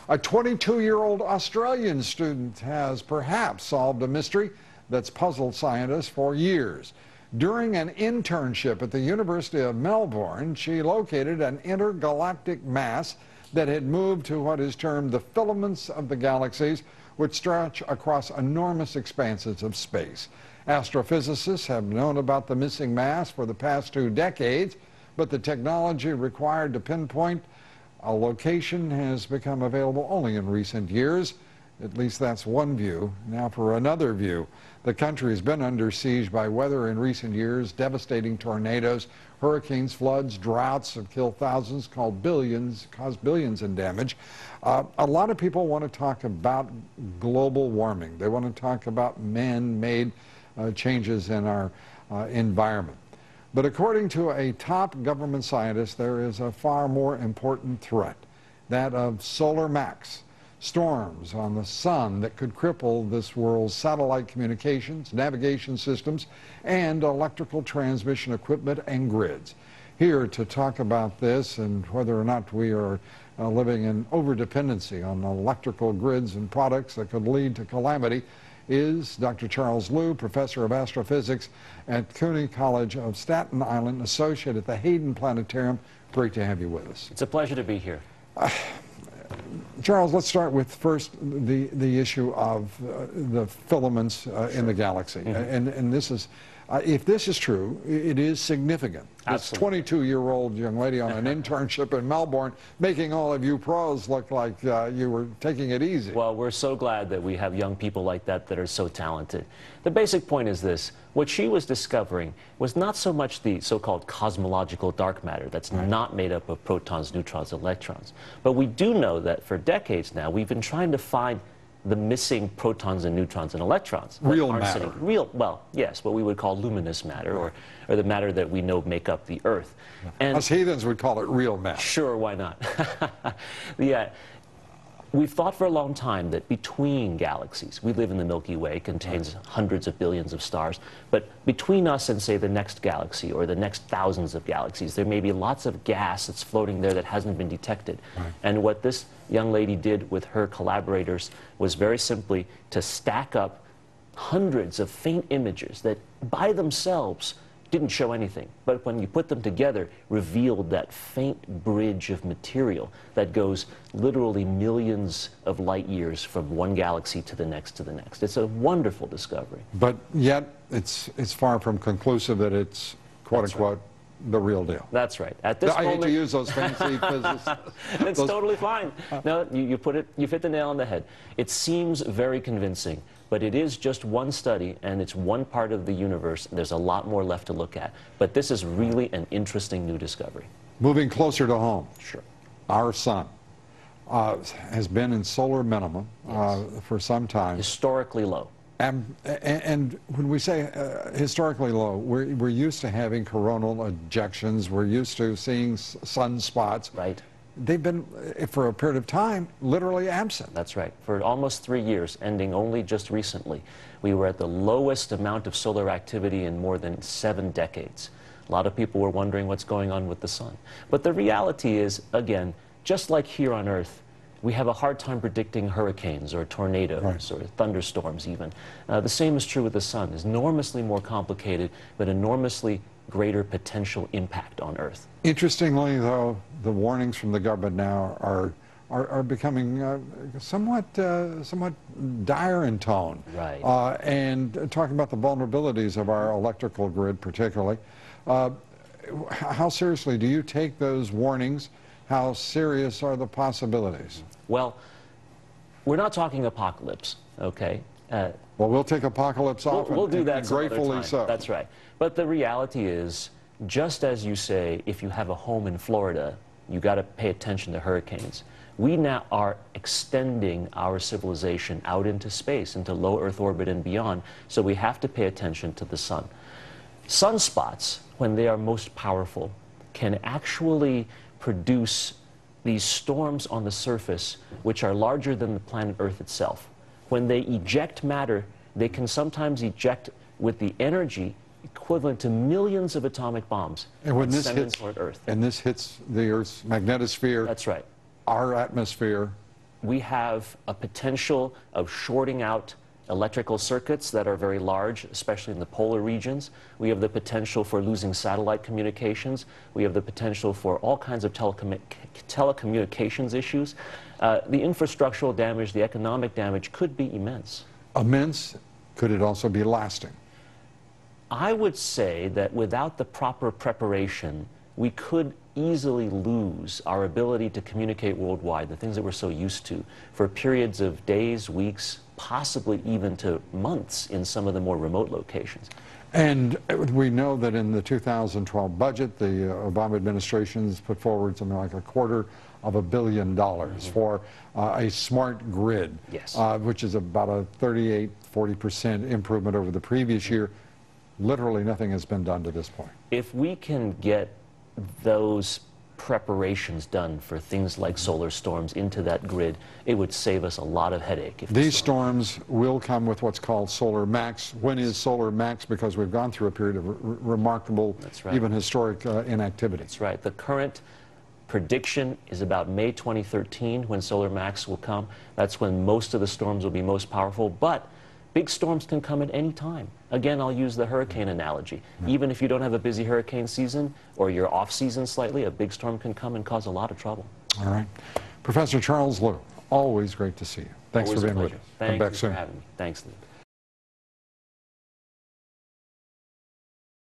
A 22-year-old Australian student has perhaps solved a mystery that's puzzled scientists for years. During an internship at the University of Melbourne, she located an intergalactic mass that had moved to what is termed the filaments of the galaxies, which stretch across enormous expanses of space. Astrophysicists have known about the missing mass for the past 2 decades, but the technology required to pinpoint a location has become available only in recent years. At least that's one view. Now for another view. The country has been under siege by weather in recent years. Devastating tornadoes, hurricanes, floods, droughts have killed thousands, caused billions in damage. A lot of people want to talk about global warming. They want to talk about man-made changes in our environment. But according to a top government scientist, there is a far more important threat, that of solar max, storms on the sun that could cripple this world's satellite communications, navigation systems, and electrical transmission equipment and grids. Here to talk about this and whether or not we are living in overdependency on electrical grids and products that could lead to calamity is Dr. Charles Liu, professor of astrophysics at CUNY College of Staten Island, associate at the Hayden Planetarium. Great to have you with us. It's a pleasure to be here. Charles, let's start with first the issue of the filaments in the galaxy. And this is, if this is true, it is significant. This 22-year-old young lady on an internship in Melbourne making all of you pros look like you were taking it easy. Well, we're so glad that we have young people like that are so talented. The basic point is this. What she was discovering was not so much the so-called cosmological dark matter that's not made up of protons, neutrons, electrons. But we do know that for decades now, we've been trying to find the missing protons and neutrons and electrons. Real matter. Well, yes, what we would call luminous matter, or the matter that we know make up the Earth. And us heathens would call it real matter. Sure, why not? We've thought for a long time that between galaxies, we live in the Milky Way, it contains hundreds of billions of stars, but between us and, say, the next galaxy or the next thousands of galaxies, there may be lots of gas that's floating there that hasn't been detected. And what this young lady did with her collaborators was very simply to stack up hundreds of faint images that by themselves didn't show anything, but when you put them together, revealed that faint bridge of material that goes literally millions of light years from one galaxy to the next to the next. It's a wonderful discovery. But yet, it's far from conclusive that it's, quote-unquote, the real deal. That's right. At this moment, I hate to use those fancy physics. It's totally fine. No, you've hit the nail on the head. It seems very convincing, but it is just one study, and it's one part of the universe. There's a lot more left to look at. But this is really an interesting new discovery. Moving closer to home. Sure. Our sun has been in solar minimum for some time. Historically low. And when we say historically low, we're used to having coronal ejections. We're used to seeing sunspots. Right. They've been, for a period of time, literally absent. That's right. For almost 3 years, ending only just recently, we were at the lowest amount of solar activity in more than 7 decades. A lot of people were wondering what's going on with the sun. But the reality is, again, just like here on Earth, we have a hard time predicting hurricanes or tornadoes or thunderstorms even. The same is true with the sun. It's enormously more complicated, but enormously greater potential impact on Earth. Interestingly, though, the warnings from the government now are becoming somewhat dire in tone. Right. And talking about the vulnerabilities of our electrical grid particularly. How seriously do you take those warnings? How serious are the possibilities? Well, we're not talking apocalypse, okay? Well, we'll take apocalypse off. We'll do that and gratefully so. That's right. But the reality is, just as you say, if you have a home in Florida, you got to pay attention to hurricanes. We now are extending our civilization out into space, into low Earth orbit and beyond, so we have to pay attention to the sun. Sunspots, when they are most powerful, can actually produce these storms on the surface which are larger than the planet Earth itself. When they eject matter, they can sometimes eject with the energy equivalent to millions of atomic bombs and when this send them hits toward Earth. And this hits the Earth's magnetosphere. That's right. Our atmosphere. we have a potential of shorting out electrical circuits that are very large, especially in the polar regions. We have the potential for losing satellite communications. We have the potential for all kinds of telecommunications issues. The infrastructural damage, the economic damage could be immense. Immense? Could it also be lasting? I would say that without the proper preparation, we could easily lose our ability to communicate worldwide, the things that we're so used to, for periods of days, weeks, possibly even to months in some of the more remote locations. And we know that in the 2012 budget, the Obama administration has put forward something like $250 million for a smart grid, yes. Which is about a 38–40% improvement over the previous year. Literally nothing has been done to this point. If we can get those preparations done for things like solar storms into that grid, it would save us a lot of headache. These storms will come with what's called solar max. When is solar max? Because we've gone through a period of remarkable, even historic inactivity. That's right. The current prediction is about May 2013 when solar max will come. That's when most of the storms will be most powerful, but big storms can come at any time. Again, I'll use the hurricane analogy. Even if you don't have a busy hurricane season or you're off season slightly, a big storm can come and cause a lot of trouble. All right. Professor Charles Liu, always great to see you. Thanks for being with us. Thank you for having me. Thanks, Lee.